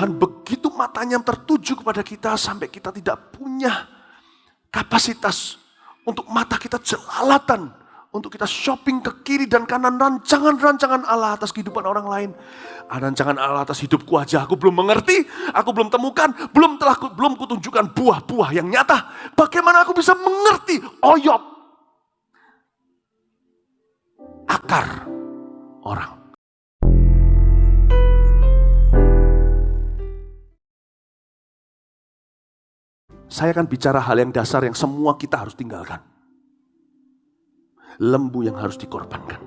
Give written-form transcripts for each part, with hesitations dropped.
Tuhan begitu matanya tertuju kepada kita sampai kita tidak punya kapasitas untuk mata kita jelalatan. Untuk kita shopping ke kiri dan kanan rancangan-rancangan Allah atas kehidupan orang lain. Rancangan Allah atas hidupku aja aku belum mengerti, aku belum temukan, belum kutunjukkan buah-buah yang nyata. Bagaimana aku bisa mengerti oyot akar orang. Saya akan bicara hal yang dasar yang semua kita harus tinggalkan. Lembu yang harus dikorbankan.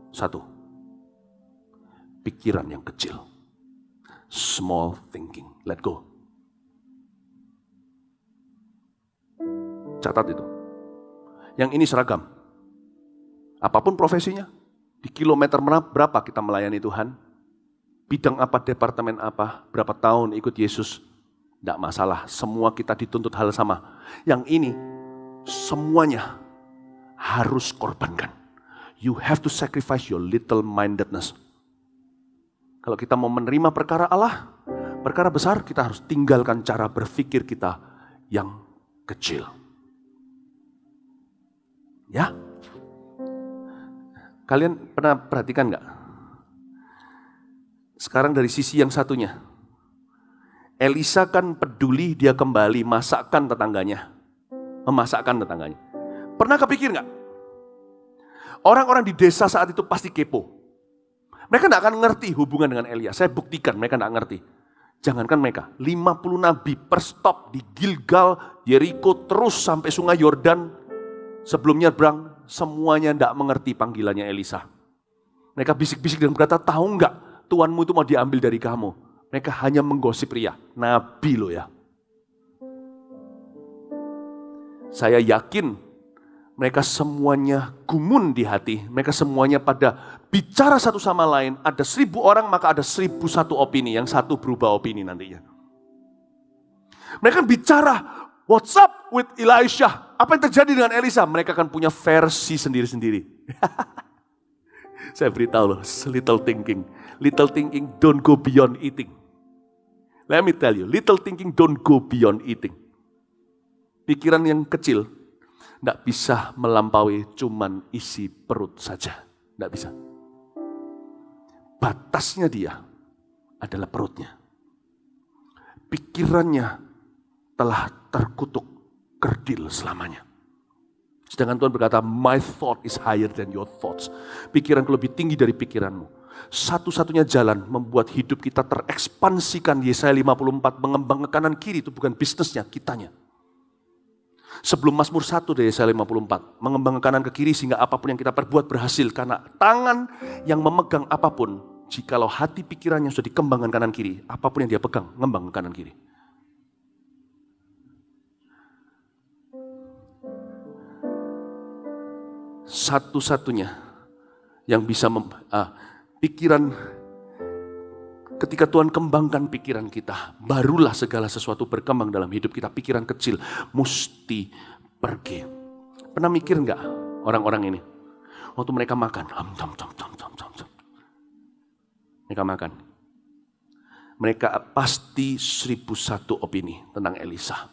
1. Pikiran yang kecil. Small thinking. Let go. Catat itu. Yang ini seragam. Apapun profesinya. Di kilometer berapa kita melayani Tuhan. Bidang apa, departemen apa, berapa tahun ikut Yesus. Tidak masalah. Semua kita dituntut hal sama. Yang ini semuanya harus korbankan. You have to sacrifice your little mindedness. Kalau kita mau menerima perkara Allah, perkara besar, kita harus tinggalkan cara berpikir kita yang kecil. Ya? Kalian pernah perhatikan nggak? Sekarang dari sisi yang satunya. Elisa kan peduli dia kembali memasakkan tetangganya. Pernah kepikir nggak? Orang-orang di desa saat itu pasti kepo. Mereka nggak akan ngerti hubungan dengan Elia. Saya buktikan mereka nggak ngerti. Jangankan mereka, 50 nabi per stop di Gilgal, Yeriko, terus sampai sungai Yordan. Sebelumnya nyebrang, semuanya nggak mengerti panggilannya Elisa. Mereka bisik-bisik dan berkata, tahu nggak Tuanmu itu mau diambil dari kamu. Mereka hanya menggosip pria, nabi loh ya. Saya yakin mereka semuanya gumun di hati. Mereka semuanya pada bicara satu sama lain. Ada 1000 orang maka ada 1001 opini. Yang satu berubah opini nantinya. Mereka bicara, what's up with Elisha? Apa yang terjadi dengan Elisa? Mereka akan punya versi sendiri-sendiri. Saya beritahu loh, little thinking. Little thinking don't go beyond eating. Let me tell you, little thinking don't go beyond eating. Pikiran yang kecil tidak bisa melampaui cuman isi perut saja. Tidak bisa. Batasnya dia adalah perutnya. Pikirannya telah terkutuk kerdil selamanya. Sedangkan Tuhan berkata, my thought is higher than your thoughts. Pikiranku lebih tinggi dari pikiranmu. Satu-satunya jalan membuat hidup kita terekspansikan. Yesaya 54, mengembang ke kanan kiri itu bukan bisnisnya, kitanya. Sebelum Mazmur 1 dari Yesaya 54, mengembang ke kanan ke kiri sehingga apapun yang kita perbuat berhasil. Karena tangan yang memegang apapun, jikalau hati pikirannya sudah dikembangkan kanan kiri, apapun yang dia pegang, ngembang ke kanan kiri. Satu-satunya yang bisa pikiran, ketika Tuhan kembangkan pikiran kita, barulah segala sesuatu berkembang dalam hidup kita. Pikiran kecil mesti pergi. Pernah mikir enggak orang-orang ini? Waktu mereka makan, mereka makan. Mereka pasti 1001 opini tentang Elisa.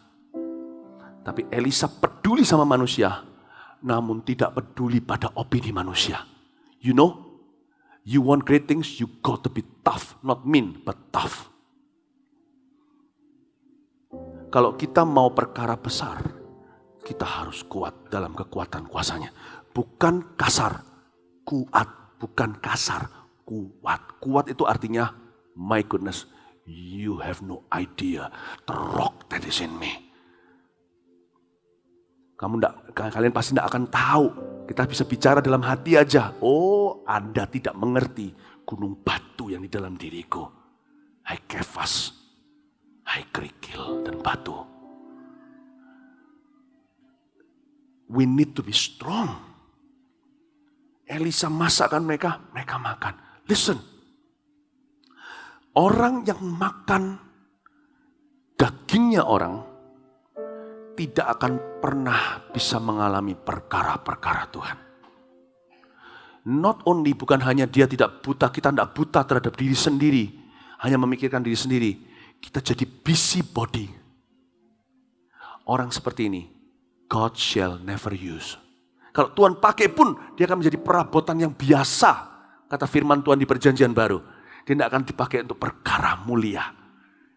Tapi Elisa peduli sama manusia, namun tidak peduli pada opini manusia. You know? You want great things, you got to be tough. Not mean, but tough. Kalau kita mau perkara besar, kita harus kuat dalam kekuatan kuasanya. Bukan kasar, kuat. Bukan kasar, kuat. Kuat itu artinya, my goodness, you have no idea the rock that is in me. Kalian pasti tidak akan tahu. Kita bisa bicara dalam hati aja. Oh, Anda tidak mengerti gunung batu yang di dalam diriku. Hai Kefas, hai kerikil dan batu. We need to be strong. Elisa masakkan mereka makan. Listen, orang yang makan dagingnya orang tidak akan pernah bisa mengalami perkara-perkara Tuhan. Not only bukan hanya dia tidak buta, kita tidak buta terhadap diri sendiri. hanya memikirkan diri sendiri, kita jadi busybody. Orang seperti ini, God shall never use. Kalau Tuhan pakai pun, dia akan menjadi perabotan yang biasa. Kata firman Tuhan di Perjanjian Baru. Dia tidak akan dipakai untuk perkara mulia.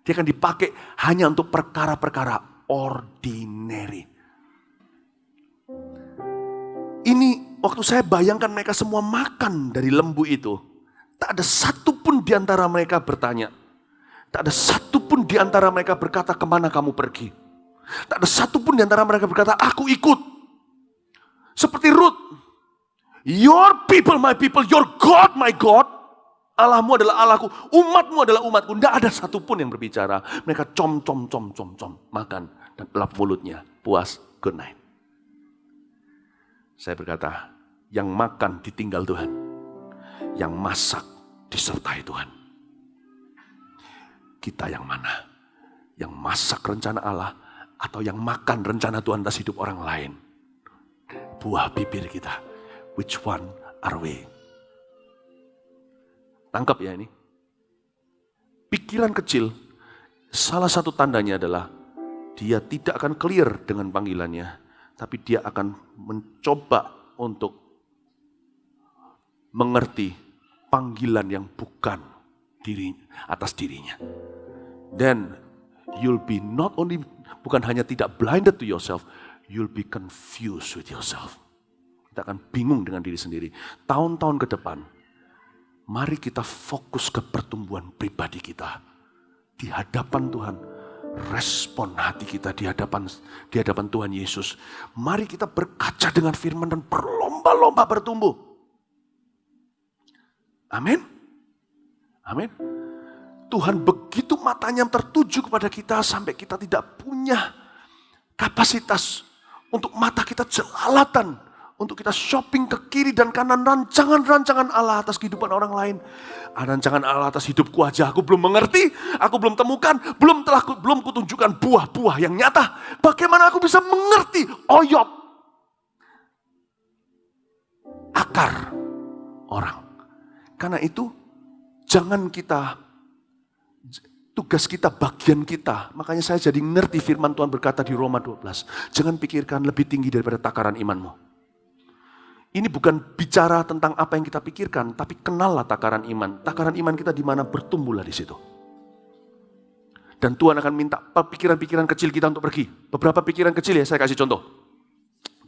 Dia akan dipakai hanya untuk perkara-perkara ordinary. Ini waktu saya bayangkan mereka semua makan dari lembu itu. Tak ada satu pun di antara mereka bertanya. Tak ada satu pun di antara mereka berkata, kemana kamu pergi? Tak ada satu pun di antara mereka berkata, aku ikut. Seperti Ruth. Your people, my people. Your God, my God. Allahmu adalah Allahku. Umatmu adalah umatku. Tidak ada satu pun yang berbicara. Mereka com. Makan. Dan lap mulutnya. Puas. Good night. Saya berkata, yang makan ditinggal Tuhan. Yang masak disertai Tuhan. Kita yang mana? Yang masak rencana Allah atau yang makan rencana Tuhan atas hidup orang lain? Buah bibir kita. Which one are we? Tangkap ya ini. Pikiran kecil, salah satu tandanya adalah dia tidak akan clear dengan panggilannya. Tapi dia akan mencoba untuk mengerti panggilan yang bukan atas dirinya. Then you'll be not only, bukan hanya tidak blinded to yourself, you'll be confused with yourself. Kita akan bingung dengan diri sendiri. Tahun-tahun ke depan, mari kita fokus ke pertumbuhan pribadi kita. Di hadapan Tuhan. Respon hati kita di hadapan Tuhan Yesus. Mari kita berkaca dengan firman dan berlomba-lomba bertumbuh. Amin. Amin. Tuhan begitu matanya tertuju kepada kita sampai kita tidak punya kapasitas untuk mata kita jelalatan. Untuk kita shopping ke kiri dan kanan rancangan-rancangan Allah atas kehidupan orang lain. Rancangan Allah atas hidupku aja aku belum mengerti, aku belum temukan, belum kutunjukkan buah-buah yang nyata. Bagaimana aku bisa mengerti oyot akar orang. Karena itu jangan kita, tugas kita, bagian kita. Makanya saya jadi ngerti firman Tuhan berkata di Roma 12. Jangan pikirkan lebih tinggi daripada takaran imanmu. Ini bukan bicara tentang apa yang kita pikirkan, tapi kenallah takaran iman. Takaran iman kita di mana, bertumbuhlah di situ. Dan Tuhan akan minta pikiran-pikiran kecil kita untuk pergi. Beberapa pikiran kecil ya, saya kasih contoh.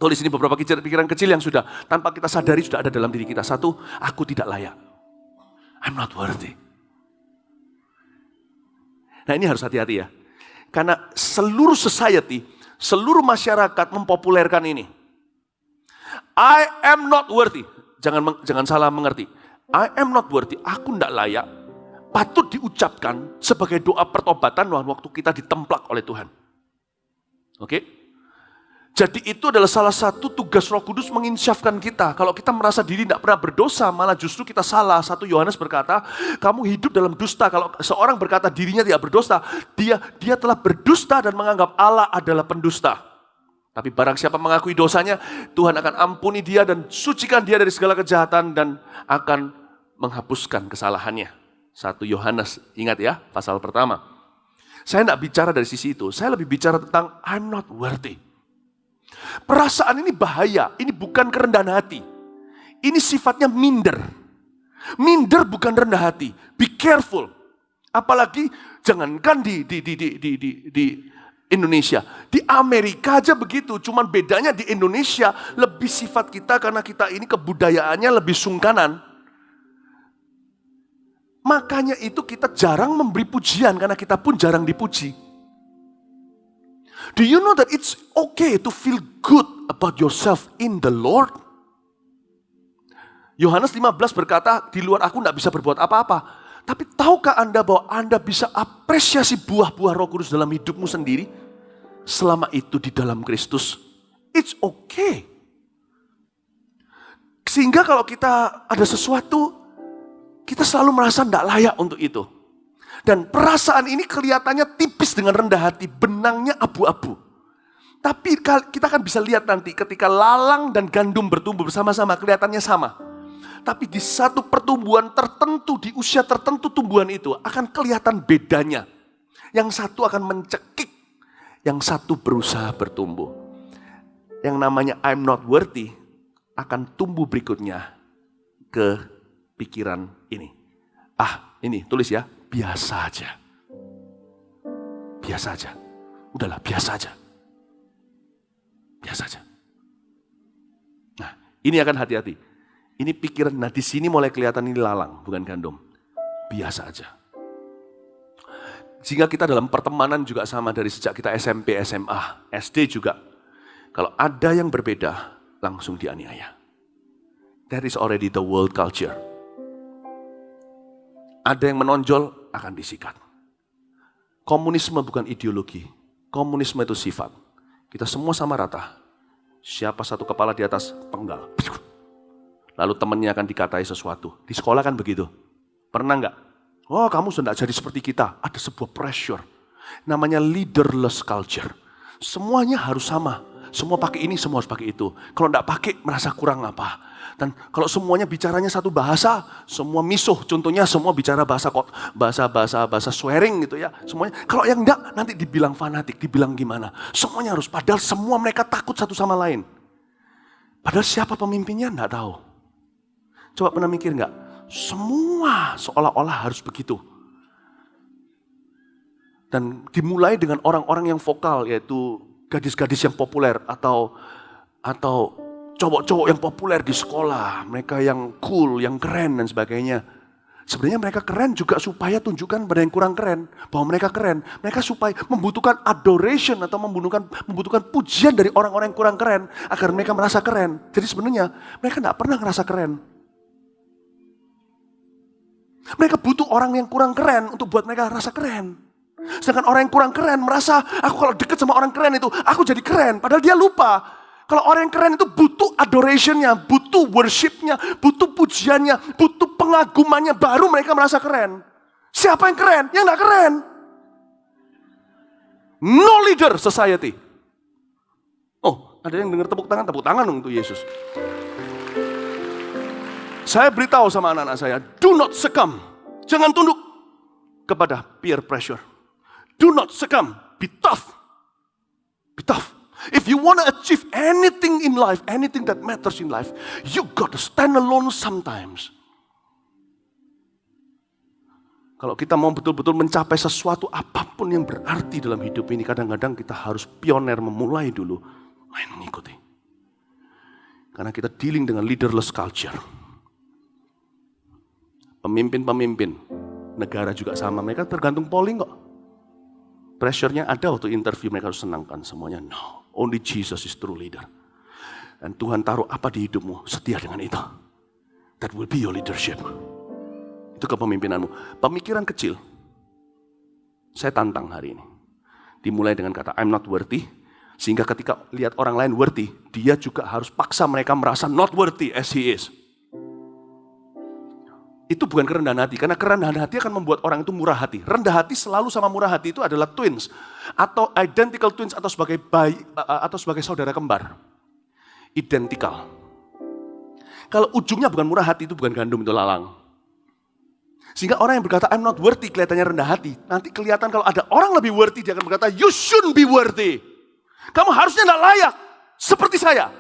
Tulis ini beberapa pikiran kecil yang sudah, tanpa kita sadari sudah ada dalam diri kita. Satu, aku tidak layak. I'm not worthy. Nah ini harus hati-hati ya. Karena seluruh society, seluruh masyarakat mempopulerkan ini. I am not worthy. Jangan salah mengerti. I am not worthy. Aku tidak layak. Patut diucapkan sebagai doa pertobatan waktu kita ditemplak oleh Tuhan. Oke? Jadi itu adalah salah satu tugas Roh Kudus menginsyafkan kita. Kalau kita merasa diri tidak pernah berdosa, malah justru kita salah. 1 Yohanes berkata, kamu hidup dalam dusta. Kalau seorang berkata dirinya tidak berdosa, dia telah berdusta dan menganggap Allah adalah pendusta. Tapi barang siapa mengakui dosanya, Tuhan akan ampuni dia dan sucikan dia dari segala kejahatan dan akan menghapuskan kesalahannya. 1 Yohanes, ingat ya, pasal pertama. Saya tidak bicara dari sisi itu, saya lebih bicara tentang I'm not worthy. Perasaan ini bahaya, ini bukan kerendahan hati. Ini sifatnya minder. Minder bukan rendah hati, be careful. Apalagi jangankan di Indonesia. Di Amerika aja begitu, cuman bedanya di Indonesia lebih sifat kita karena kita ini kebudayaannya lebih sungkanan. Makanya itu kita jarang memberi pujian karena kita pun jarang dipuji. Do you know that it's okay to feel good about yourself in the Lord? Yohanes 15 berkata, di luar aku tidak bisa berbuat apa-apa. Tapi tahukah Anda bahwa Anda bisa apresiasi buah-buah Roh Kudus dalam hidupmu sendiri? Selama itu di dalam Kristus. It's okay. Sehingga kalau kita ada sesuatu, kita selalu merasa tidak layak untuk itu. Dan perasaan ini kelihatannya tipis dengan rendah hati, benangnya abu-abu. Tapi kita akan bisa lihat nanti ketika lalang dan gandum bertumbuh bersama-sama, kelihatannya sama. Tapi di satu pertumbuhan tertentu, di usia tertentu tumbuhan itu akan kelihatan bedanya. Yang satu akan mencekik, yang satu berusaha bertumbuh. Yang namanya I'm not worthy akan tumbuh berikutnya ke pikiran ini. Ini tulis ya, biasa aja. Biasa aja. Udahlah, biasa aja. Biasa aja. Nah, ini akan hati-hati. Ini pikiran, nah di sini mulai kelihatan ini lalang, bukan gandum. Biasa aja. Sehingga kita dalam pertemanan juga sama dari sejak kita SMP, SMA, SD juga. Kalau ada yang berbeda, langsung dianiaya. That is already the world culture. Ada yang menonjol, akan disikat. Komunisme bukan ideologi. Komunisme itu sifat. Kita semua sama rata. Siapa satu kepala di atas, penggal. Lalu temannya akan dikatai sesuatu. Di sekolah kan begitu. Pernah enggak? Oh, kamu sudah jadi seperti kita. Ada sebuah pressure. Namanya leaderless culture. Semuanya harus sama. Semua pakai ini, semua harus pakai itu. Kalau enggak pakai, merasa kurang apa. Dan kalau semuanya bicaranya satu bahasa, semua misuh. Contohnya semua bicara bahasa swearing gitu ya. Semuanya. Kalau yang enggak, nanti dibilang fanatik, dibilang gimana. Semuanya harus. Padahal semua mereka takut satu sama lain. Padahal siapa pemimpinnya enggak tahu. Coba pernah mikir enggak? Semua seolah-olah harus begitu. Dan dimulai dengan orang-orang yang vokal, yaitu gadis-gadis yang populer atau cowok-cowok yang populer di sekolah. Mereka yang cool, yang keren dan sebagainya. Sebenarnya mereka keren juga supaya tunjukkan pada yang kurang keren. Bahwa mereka keren. Mereka supaya membutuhkan adoration atau membutuhkan pujian dari orang-orang yang kurang keren. Agar mereka merasa keren. Jadi sebenarnya mereka tidak pernah merasa keren. Mereka butuh orang yang kurang keren untuk buat mereka rasa keren. Sedangkan orang yang kurang keren merasa, aku kalau deket sama orang keren itu, aku jadi keren. Padahal dia lupa. Kalau orang yang keren itu butuh adoration-nya, butuh worship-nya, butuh pujiannya, butuh pengagumannya, baru mereka merasa keren. Siapa yang keren? Yang gak keren. No leader society. Oh, ada yang dengar tepuk tangan untuk Yesus. Saya beritahu sama anak-anak saya, do not succumb. Jangan tunduk kepada peer pressure. Do not succumb. Be tough. Be tough. If you want to achieve anything in life, anything that matters in life, you got to stand alone sometimes. Kalau kita mau betul-betul mencapai sesuatu apapun yang berarti dalam hidup ini, kadang-kadang kita harus pioner memulai dulu, main mengikuti. Karena kita dealing dengan leaderless culture. Pemimpin-pemimpin negara juga sama, mereka tergantung polling kok. Pressure-nya ada waktu interview, mereka harus senangkan semuanya. No, only Jesus is true leader. Dan Tuhan taruh apa di hidupmu, setia dengan itu. That will be your leadership. Itu kepemimpinanmu. Pemikiran kecil, saya tantang hari ini. Dimulai dengan kata I'm not worthy, sehingga ketika lihat orang lain worthy, dia juga harus paksa mereka merasa not worthy as he is. Itu bukan kerendahan hati, karena kerendahan hati akan membuat orang itu murah hati. Rendah hati selalu sama murah hati itu adalah twins, atau identical twins, atau sebagai bayi, atau sebagai saudara kembar. Identical. Kalau ujungnya bukan murah hati, itu bukan gandum, itu lalang. Sehingga orang yang berkata I'm not worthy kelihatannya rendah hati. Nanti kelihatan kalau ada orang lebih worthy, dia akan berkata you shouldn't be worthy. Kamu harusnya tidak layak seperti saya.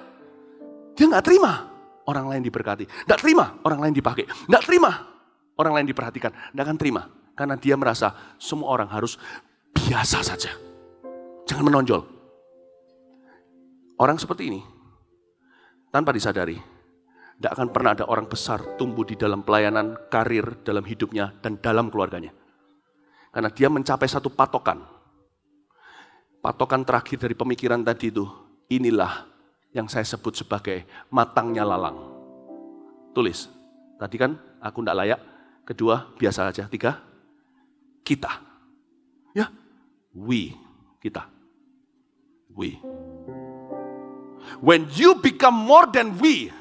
Dia nggak terima orang lain diberkati. Tidak terima orang lain dipakai. Tidak terima orang lain diperhatikan. Tidak akan terima. Karena dia merasa semua orang harus biasa saja. Jangan menonjol. Orang seperti ini, tanpa disadari, tidak akan pernah ada orang besar tumbuh di dalam pelayanan, karir, dalam hidupnya, dan dalam keluarganya. Karena dia mencapai satu patokan. Patokan terakhir dari pemikiran tadi itu, inilah yang saya sebut sebagai matangnya lalang. Tulis. Tadi kan aku tidak layak. Kedua, biasa aja. Tiga, kita. Ya, we. Kita. We. When you become more than we.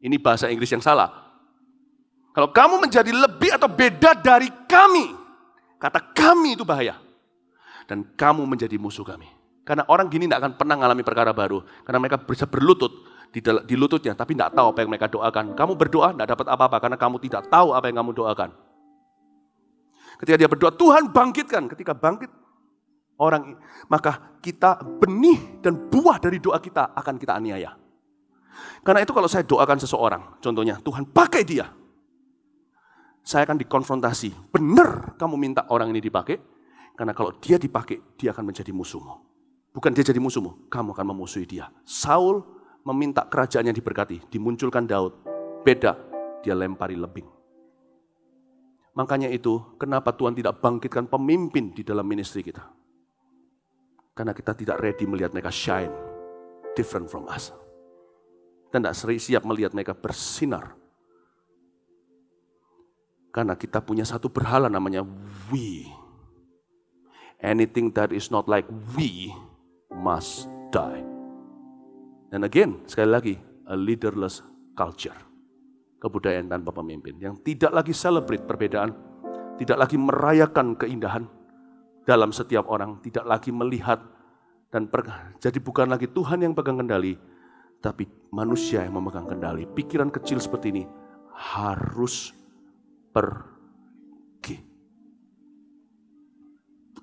Ini bahasa Inggris yang salah. Kalau kamu menjadi lebih atau beda dari kami. Kata kami itu bahaya. Dan kamu menjadi musuh kami. Karena orang gini tidak akan pernah mengalami perkara baru. Karena mereka bisa berlutut di lututnya, tapi tidak tahu apa yang mereka doakan. Kamu berdoa tidak dapat apa-apa karena kamu tidak tahu apa yang kamu doakan. Ketika dia berdoa, Tuhan bangkitkan. Ketika bangkit orang, maka kita benih dan buah dari doa kita akan kita aniaya. Karena itu kalau saya doakan seseorang, contohnya Tuhan pakai dia, saya akan dikonfrontasi. Benar kamu minta orang ini dipakai, karena kalau dia dipakai, dia akan menjadi musuhmu. Bukan dia jadi musuhmu, kamu akan memusuhi dia. Saul meminta kerajaannya diberkati, dimunculkan Daud. Beda, dia lempari lebing. Makanya itu, kenapa Tuhan tidak bangkitkan pemimpin di dalam ministry kita? Karena kita tidak ready melihat mereka shine, different from us. Dan tidak siap melihat mereka bersinar. Karena kita punya satu berhala namanya we. Anything that is not like we must die. Dan again, sekali lagi, a leaderless culture. Kebudayaan tanpa pemimpin. Yang tidak lagi celebrate perbedaan. Tidak lagi merayakan keindahan dalam setiap orang. Tidak lagi melihat. Jadi bukan lagi Tuhan yang pegang kendali. Tapi manusia yang memegang kendali. Pikiran kecil seperti ini harus pergi.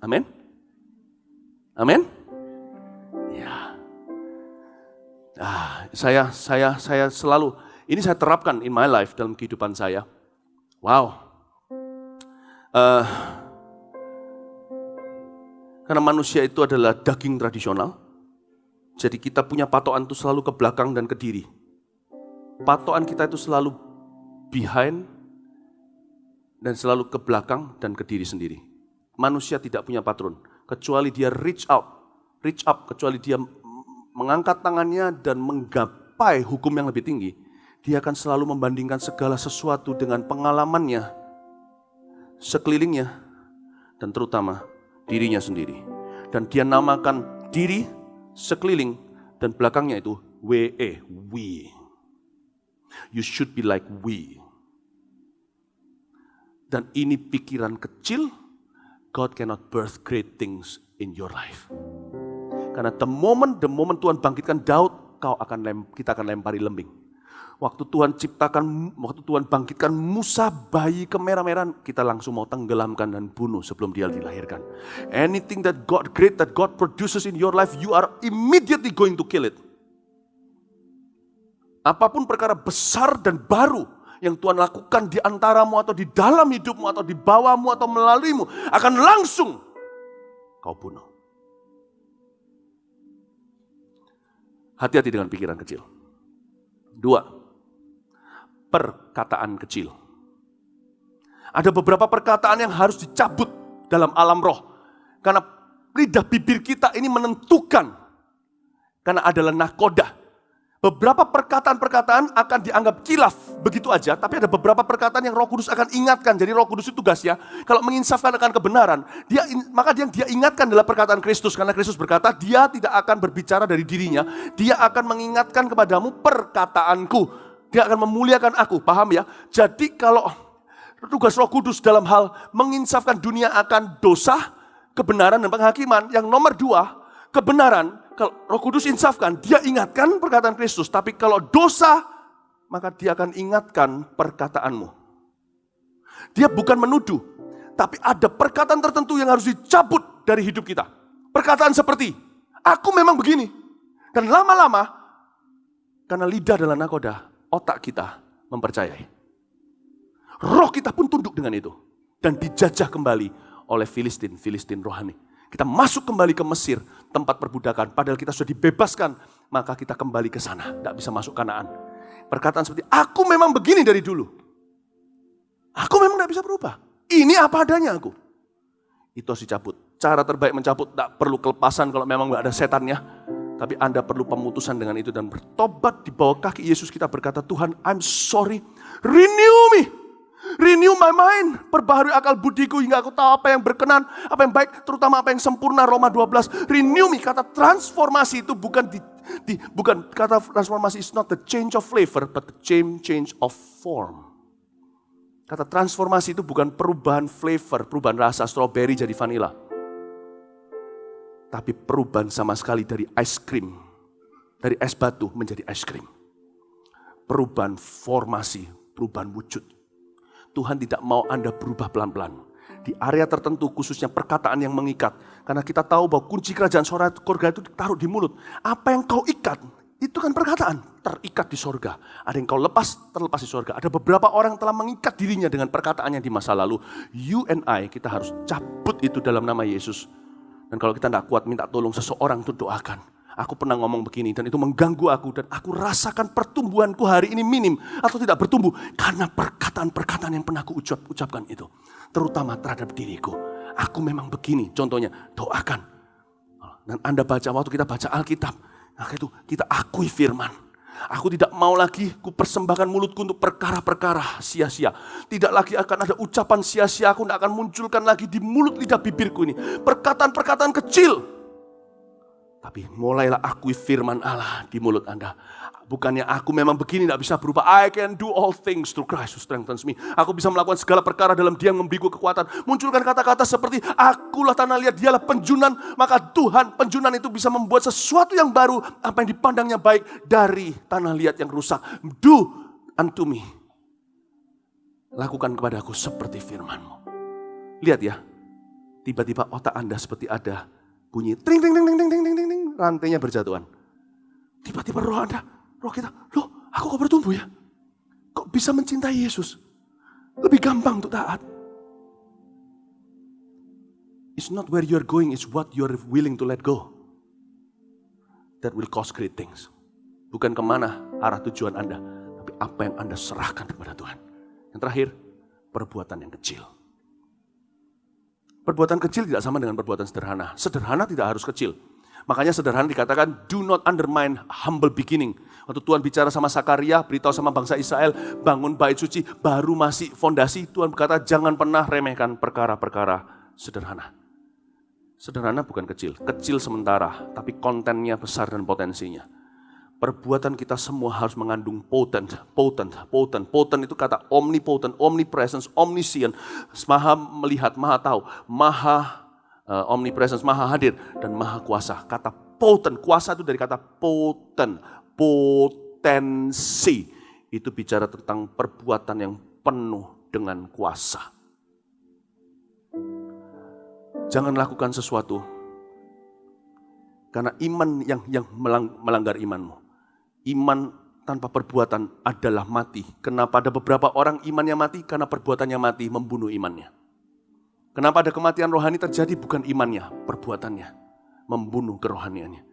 Amin? Amin? Ya. Saya selalu, ini saya terapkan in my life dalam kehidupan saya. Wow. Karena manusia itu adalah daging tradisional. Jadi kita punya patokan itu selalu ke belakang dan ke diri. Patokan kita itu selalu behind dan selalu ke belakang dan ke diri sendiri. Manusia tidak punya patron, kecuali dia reach up, kecuali dia mengangkat tangannya dan menggapai hukum yang lebih tinggi. Dia akan selalu membandingkan segala sesuatu dengan pengalamannya, sekelilingnya, dan terutama dirinya sendiri. Dan dia namakan diri, sekeliling, dan belakangnya itu we. You should be like we. Dan ini pikiran kecil, God cannot birth great things in your life. Karena the moment Tuhan bangkitkan Daud, kita akan lempari lembing. Waktu Tuhan bangkitkan Musa bayi kemerah-merahan, kita langsung mau tenggelamkan dan bunuh sebelum dia dilahirkan. Anything that God produces in your life, you are immediately going to kill it. Apapun perkara besar dan baru yang Tuhan lakukan di antaramu atau di dalam hidupmu atau di bawahmu atau melaluimu, akan langsung kau bunuh. Hati-hati dengan pikiran kecil. 2, perkataan kecil. Ada beberapa perkataan yang harus dicabut dalam alam roh. Karena lidah bibir kita ini menentukan. Karena adalah nakoda. Beberapa perkataan-perkataan akan dianggap kilaf begitu aja, tapi ada beberapa perkataan yang Roh Kudus akan ingatkan. Jadi Roh Kudus itu tugasnya, kalau menginsafkan akan kebenaran, maka dia ingatkan adalah perkataan Kristus. Karena Kristus berkata, dia tidak akan berbicara dari dirinya, dia akan mengingatkan kepadamu perkataanku. Dia akan memuliakan aku, paham ya? Jadi kalau tugas Roh Kudus dalam hal menginsafkan dunia akan dosa, kebenaran dan penghakiman, yang nomor 2, kebenaran. Kalau Roh Kudus insafkan, dia ingatkan perkataan Kristus. Tapi kalau dosa, maka dia akan ingatkan perkataanmu. Dia bukan menuduh, tapi ada perkataan tertentu yang harus dicabut dari hidup kita. Perkataan seperti, aku memang begini. Dan lama-lama, karena lidah adalah nakoda, otak kita mempercayai. Roh kita pun tunduk dengan itu. Dan dijajah kembali oleh Filistin rohani. Kita masuk kembali ke Mesir, tempat perbudakan. Padahal kita sudah dibebaskan, maka kita kembali ke sana. Tidak bisa masuk Kanaan. Perkataan seperti, aku memang begini dari dulu. Aku memang tidak bisa berubah. Ini apa adanya aku. Itu harus dicabut. Cara terbaik mencabut, tidak perlu kelepasan kalau memang tidak ada setannya. Tapi Anda perlu pemutusan dengan itu dan bertobat di bawah kaki Yesus. Kita berkata, Tuhan, I'm sorry. Renew me. Renew my mind, perbaharui akal budiku hingga aku tahu apa yang berkenan, apa yang baik, terutama apa yang sempurna. Roma 12. Renew me, kata transformasi itu bukan kata transformasi is not the change of flavor, but the change of form. Kata transformasi itu bukan perubahan flavor, perubahan rasa strawberry jadi vanilla. Tapi perubahan sama sekali dari ice cream, dari es batu menjadi ice cream. perubahan formasi, perubahan wujud. Tuhan tidak mau Anda berubah pelan-pelan. Di area tertentu khususnya perkataan yang mengikat. Karena kita tahu bahwa kunci kerajaan surga itu ditaruh di mulut. Apa yang kau ikat, itu kan perkataan. Terikat di surga. Ada yang kau lepas, terlepas di surga. Ada beberapa orang telah mengikat dirinya dengan perkataannya di masa lalu. You and I, kita harus cabut itu dalam nama Yesus. Dan kalau kita tidak kuat, minta tolong seseorang untuk doakan. Aku pernah ngomong begini dan itu mengganggu aku. Dan aku rasakan pertumbuhanku hari ini minim atau tidak bertumbuh. Karena perkataan-perkataan yang pernah aku ucapkan itu. Terutama terhadap diriku. Aku memang begini. Contohnya, doakan. Dan Anda baca, waktu kita baca Alkitab. Nah itu kita akui firman. Aku tidak mau lagi ku persembahkan mulutku untuk perkara-perkara sia-sia. Tidak lagi akan ada ucapan sia-sia. Aku tidak akan munculkan lagi di mulut lidah bibirku ini. Perkataan-perkataan kecil. Tapi mulailah akui firman Allah di mulut Anda. Bukannya aku memang begini, tidak bisa berubah. I can do all things through Christ who strengthens me. Aku bisa melakukan segala perkara dalam Dia yang memberiku kekuatan. Munculkan kata-kata seperti, akulah tanah liat, Dialah penjunan. Maka Tuhan penjunan itu bisa membuat sesuatu yang baru. Apa yang dipandangnya baik dari tanah liat yang rusak. Do unto me. Lakukan kepadaku seperti firman-Mu. Lihat ya, tiba-tiba otak Anda seperti ada bunyi tring ting ting ting ting ting ting ting, rantainya berjatuhan. Tiba-tiba roh Anda, roh kita, loh aku kok bertumbuh ya? Kok bisa mencintai Yesus? Lebih gampang untuk taat. It's not where you're going, it's what you're willing to let go. That will cause great things. Bukan kemana arah tujuan Anda, tapi apa yang Anda serahkan kepada Tuhan. Yang terakhir, perbuatan yang kecil. Perbuatan kecil tidak sama dengan perbuatan sederhana. Sederhana tidak harus kecil. Makanya sederhana dikatakan, do not undermine humble beginning. Waktu Tuhan bicara sama Sakaria, beritahu sama bangsa Israel, bangun bait suci, baru masih fondasi. Tuhan berkata, jangan pernah remehkan perkara-perkara sederhana. Sederhana bukan kecil. Kecil sementara, tapi kontennya besar dan potensinya. Perbuatan kita semua harus mengandung potent. Potent itu kata omnipotent, omnipresence, omniscient. Maha melihat, maha tahu, maha omnipresence, maha hadir, dan maha kuasa. Kata potent, kuasa itu dari kata potent, potensi. Itu bicara tentang perbuatan yang penuh dengan kuasa. Jangan lakukan sesuatu karena iman yang melanggar imanmu. Iman tanpa perbuatan adalah mati. Kenapa ada beberapa orang imannya mati? Karena perbuatannya mati, membunuh imannya. Kenapa ada kematian rohani terjadi? Bukan imannya, perbuatannya. Membunuh kerohaniannya.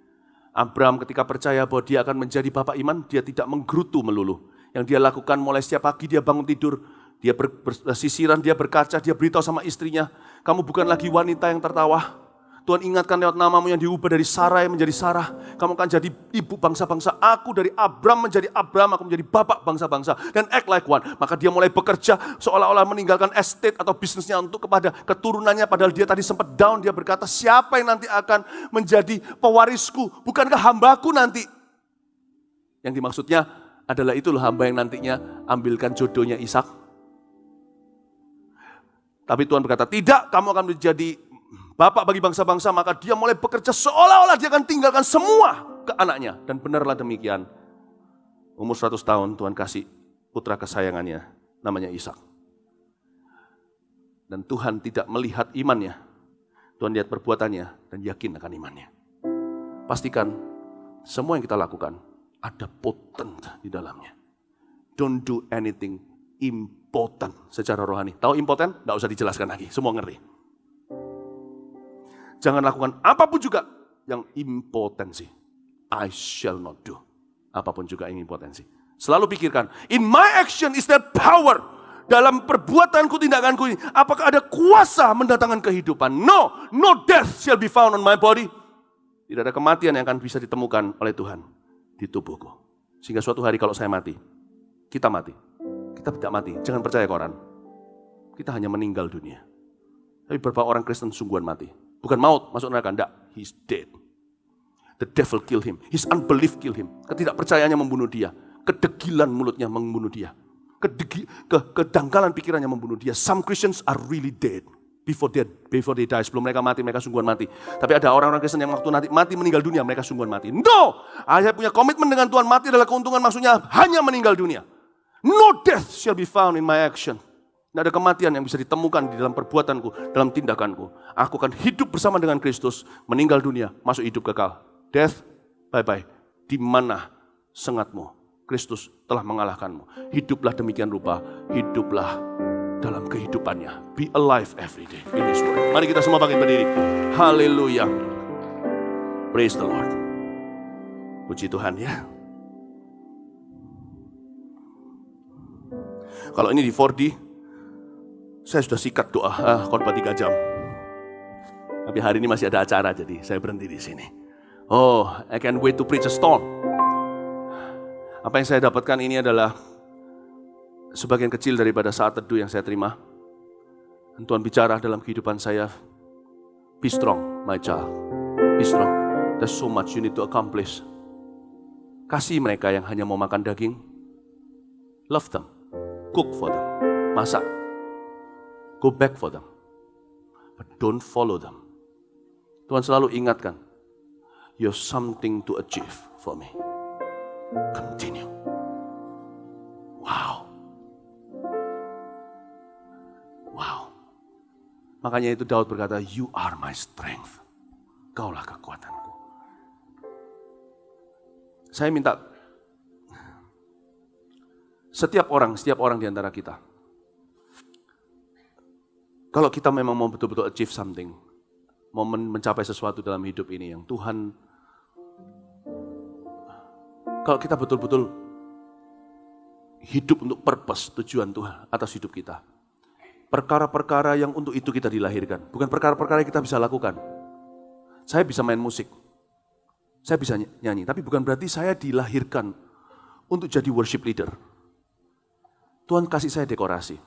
Abraham ketika percaya bahwa dia akan menjadi bapak iman, dia tidak menggerutu melulu. Yang dia lakukan mulai setiap pagi dia bangun tidur, dia bersisiran, dia berkaca, dia beritahu sama istrinya, kamu bukan lagi wanita yang tertawa. Tuhan ingatkan lewat namamu yang diubah dari Sarai menjadi Sarah. Kamu akan jadi ibu bangsa-bangsa. Aku dari Abram menjadi Abram, aku menjadi bapak bangsa-bangsa. Dan act like one. Maka dia mulai bekerja seolah-olah meninggalkan estate atau bisnisnya untuk kepada keturunannya. Padahal dia tadi sempat down, dia berkata, siapa yang nanti akan menjadi pewarisku? Bukankah hambaku nanti? Yang dimaksudnya adalah itu loh hamba yang nantinya ambilkan jodohnya Ishak. Tapi Tuhan berkata, tidak, kamu akan menjadi bapak bagi bangsa-bangsa. Maka dia mulai bekerja seolah-olah dia akan tinggalkan semua ke anaknya. Dan benarlah demikian. Umur 100 tahun Tuhan kasih putra kesayangannya, namanya Ishak. Dan Tuhan tidak melihat imannya. Tuhan lihat perbuatannya dan yakin akan imannya. Pastikan semua yang kita lakukan ada potent di dalamnya. Don't do anything impotent secara rohani. Tahu impotent? Tidak usah dijelaskan lagi, semua ngerti. Jangan lakukan apapun juga yang impotensi. I shall not do. Apapun juga yang impotensi. Selalu pikirkan, in my action is there power. Dalam perbuatanku, tindakanku ini, apakah ada kuasa mendatangkan kehidupan? No, no death shall be found on my body. Tidak ada kematian yang akan bisa ditemukan oleh Tuhan di tubuhku. Sehingga suatu hari kalau saya mati, kita mati. Kita tidak mati, jangan percaya koran. Kita hanya meninggal dunia. Tapi beberapa orang Kristen sungguhan mati. Bukan maut, masuk neraka, enggak. He's dead. The devil kill him. His unbelief kill him. Ketidakpercayaannya membunuh dia. Kedegilan mulutnya membunuh dia. Kedangkalan pikirannya membunuh dia. Some Christians are really dead. Before they die, sebelum mereka mati, mereka sungguhan mati. Tapi ada orang-orang Kristen yang waktu nanti mati meninggal dunia, mereka sungguhan mati. No! Saya punya komitmen dengan Tuhan, mati adalah keuntungan, maksudnya hanya meninggal dunia. No death shall be found in my action. Tidak ada kematian yang bisa ditemukan di dalam perbuatanku, dalam tindakanku. Aku akan hidup bersama dengan Kristus, meninggal dunia, masuk hidup kekal. Death, bye-bye. Di mana sengatmu? Kristus telah mengalahkanmu. Hiduplah demikian rupa, hiduplah dalam kehidupannya. Be alive every day in His word. Mari kita semua bangkit berdiri. Haleluya. Praise the Lord. Puji Tuhan ya. Kalau ini di 4D, saya sudah sikat doa khotbah 3 jam. Tapi hari ini masih ada acara, jadi saya berhenti di sini. Oh, I can't wait to preach a storm. Apa yang saya dapatkan ini adalah sebagian kecil daripada saat teduh yang saya terima. Dan Tuhan bicara dalam kehidupan saya. Be strong, my child. Be strong. There's so much you need to accomplish. Kasih mereka yang hanya mau makan daging. Love them. Cook for them. Masak. Go back for them. But don't follow them. Tuhan selalu ingatkan. You have something to achieve for me. Continue. Wow. Wow. Makanya itu Daud berkata, you are my strength. Kaulah kekuatanku. Saya minta setiap orang di antara kita, kalau kita memang mau betul-betul achieve something, mau mencapai sesuatu dalam hidup ini yang Tuhan, kalau kita betul-betul hidup untuk purpose, tujuan Tuhan atas hidup kita, perkara-perkara yang untuk itu kita dilahirkan, bukan perkara-perkara yang kita bisa lakukan. Saya bisa main musik, saya bisa nyanyi, tapi bukan berarti saya dilahirkan untuk jadi worship leader. Tuhan kasih saya dekorasi,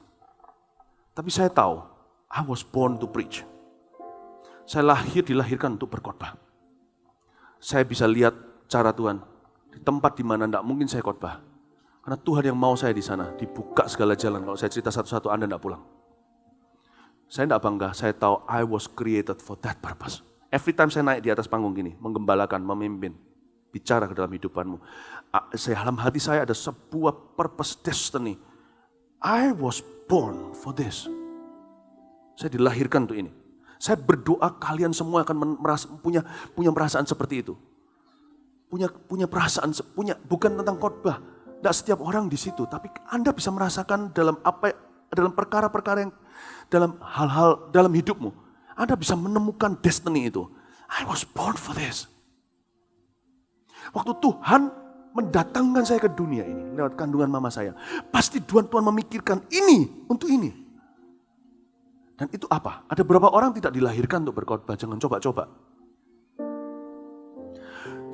tapi saya tahu, I was born to preach. Saya dilahirkan untuk berkhotbah. Saya bisa lihat cara Tuhan di tempat di mana tidak mungkin saya khotbah. Karena Tuhan yang mau saya di sana, dibuka segala jalan. Kalau saya cerita satu-satu, Anda tidak pulang. Saya tidak bangga, saya tahu I was created for that purpose. Every time saya naik di atas panggung gini, menggembalakan, memimpin, bicara ke dalam hidupanmu. Dalam hati saya ada sebuah purpose destiny. I was born for this. Saya dilahirkan untuk ini. Saya berdoa kalian semua akan punya perasaan seperti itu. Punya perasaan, bukan tentang khotbah. Tidak setiap orang di situ, tapi Anda bisa merasakan dalam perkara-perkara yang dalam hal-hal dalam hidupmu. Anda bisa menemukan destiny itu. I was born for this. Waktu Tuhan mendatangkan saya ke dunia ini lewat kandungan mama saya, pasti Tuhan memikirkan ini untuk ini. Dan itu apa? Ada beberapa orang tidak dilahirkan untuk berkhotbah, jangan coba-coba.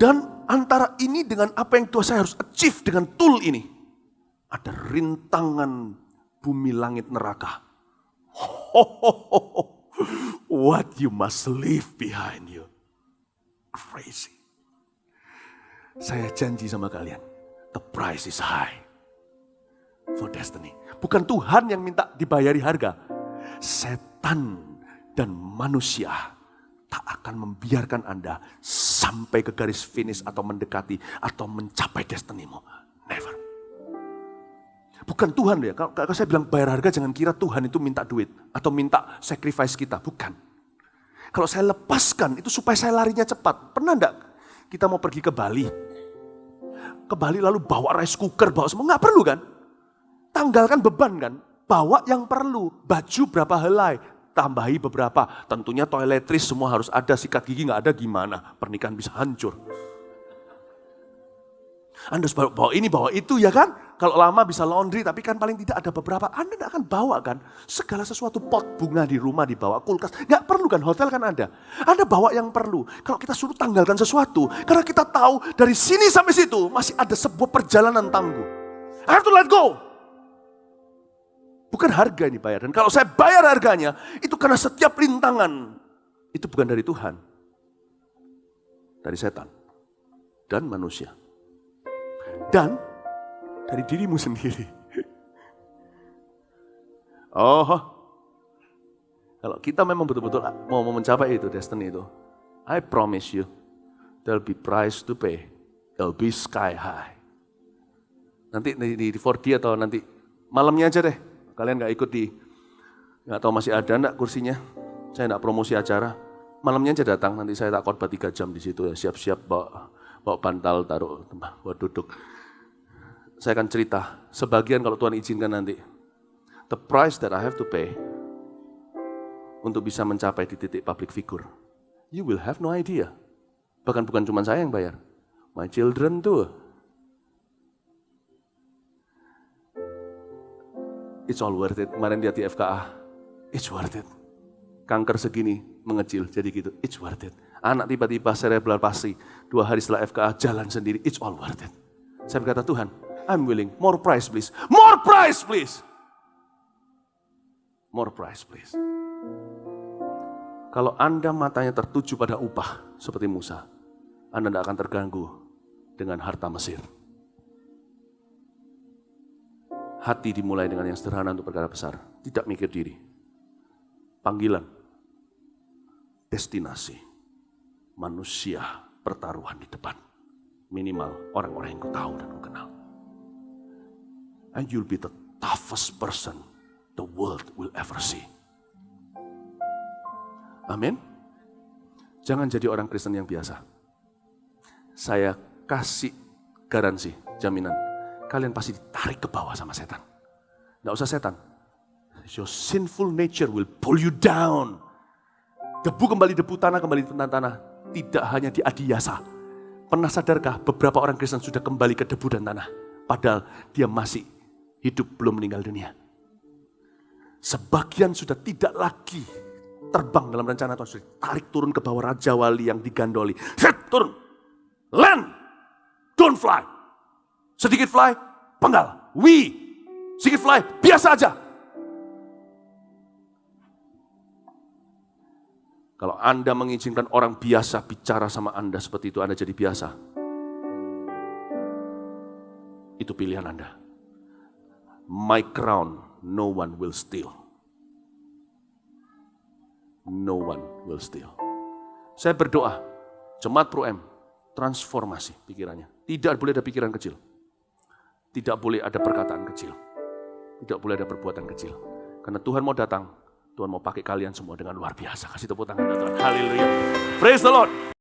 Dan antara ini dengan apa yang Tuhan saya harus achieve dengan tool ini, ada rintangan bumi langit neraka. What you must leave behind you. Crazy. Saya janji sama kalian, the price is high for destiny. Bukan Tuhan yang minta dibayari harga. Setan dan manusia tak akan membiarkan Anda sampai ke garis finish atau mendekati atau mencapai destinimu. Never. Bukan Tuhan ya. Kalau saya bilang bayar harga, jangan kira Tuhan itu minta duit atau minta sacrifice kita. Bukan. Kalau saya lepaskan itu supaya saya larinya cepat. Pernah enggak kita mau pergi ke Bali? Ke Bali lalu bawa rice cooker, bawa semua. Nggak perlu kan? Tanggalkan beban kan? Bawa yang perlu. Baju berapa helai? Tambahi beberapa. Tentunya toiletries semua harus ada. Sikat gigi nggak ada gimana? Pernikahan bisa hancur. Anda harus bawa ini, bawa itu ya kan? Kalau lama bisa laundry, tapi kan paling tidak ada beberapa. Anda tidak akan bawa kan? Segala sesuatu, pot bunga di rumah dibawa, kulkas. Nggak perlu kan, hotel kan ada. Anda bawa yang perlu. Kalau kita suruh tanggalkan sesuatu, karena kita tahu dari sini sampai situ masih ada sebuah perjalanan tangguh. I have to let go. Bukan harga ini bayar. Dan kalau saya bayar harganya, itu karena setiap rintangan. Itu bukan dari Tuhan. Dari setan. Dan manusia. Dan dari dirimu sendiri. Oh, Kalau kita memang betul-betul mau mencapai itu, destiny itu, I promise you, there'll be price to pay. There'll be sky high. Nanti di 4D atau nanti malamnya aja deh. Kalian nggak tahu masih ada enggak kursinya. Saya enggak promosi acara. Malamnya aja datang, nanti saya tak khotbah 3 jam di situ ya. Siap-siap bawa bantal, taruh tempat buat duduk. Saya akan cerita, sebagian kalau Tuhan izinkan nanti. The price that I have to pay untuk bisa mencapai di titik public figure. You will have no idea. Bahkan bukan cuma saya yang bayar. My children too. It's all worth it. Kemarin dia di FKA. It's worth it. Kanker segini mengecil jadi gitu. It's worth it. Anak tiba-tiba cerebral palsy. 2 hari setelah FKA jalan sendiri. It's all worth it. Saya berkata, Tuhan, I'm willing. More price please. More price please. More price please. Kalau Anda matanya tertuju pada upah seperti Musa, Anda tidak akan terganggu dengan harta Mesir. Hati dimulai dengan yang sederhana untuk perkara besar. Tidak mikir diri. Panggilan. Destinasi. Manusia pertaruhan di depan. Minimal orang-orang yang kau tahu dan kau kenal. And you'll be the toughest person the world will ever see. Amin. Jangan jadi orang Kristen yang biasa. Saya kasih garansi, jaminan. Kalian pasti ditarik ke bawah sama setan. Nggak usah setan. Your sinful nature will pull you down. Debu kembali debu, tanah kembali tanah. Tidak hanya di Adiasa. Pernah sadarkah beberapa orang Kristen sudah kembali ke debu dan tanah? Padahal dia masih hidup, belum meninggal dunia. Sebagian sudah tidak lagi terbang dalam rencana Tuhan. Sudah tarik turun ke bawah Raja Wali yang digandoli. Set, turun. Land. Don't fly. Sedikit fly, penggal. Sedikit fly, biasa aja. Kalau Anda mengizinkan orang biasa bicara sama Anda seperti itu, Anda jadi biasa. Itu pilihan Anda. My crown, no one will steal. No one will steal. Saya berdoa, Jemaat Pro M, transformasi pikirannya. Tidak boleh ada pikiran kecil. Tidak boleh ada perkataan kecil. Tidak boleh ada perbuatan kecil. Karena Tuhan mau datang, Tuhan mau pakai kalian semua dengan luar biasa. Kasih tepuk tangan Tuhan. Haleluya. Praise the Lord.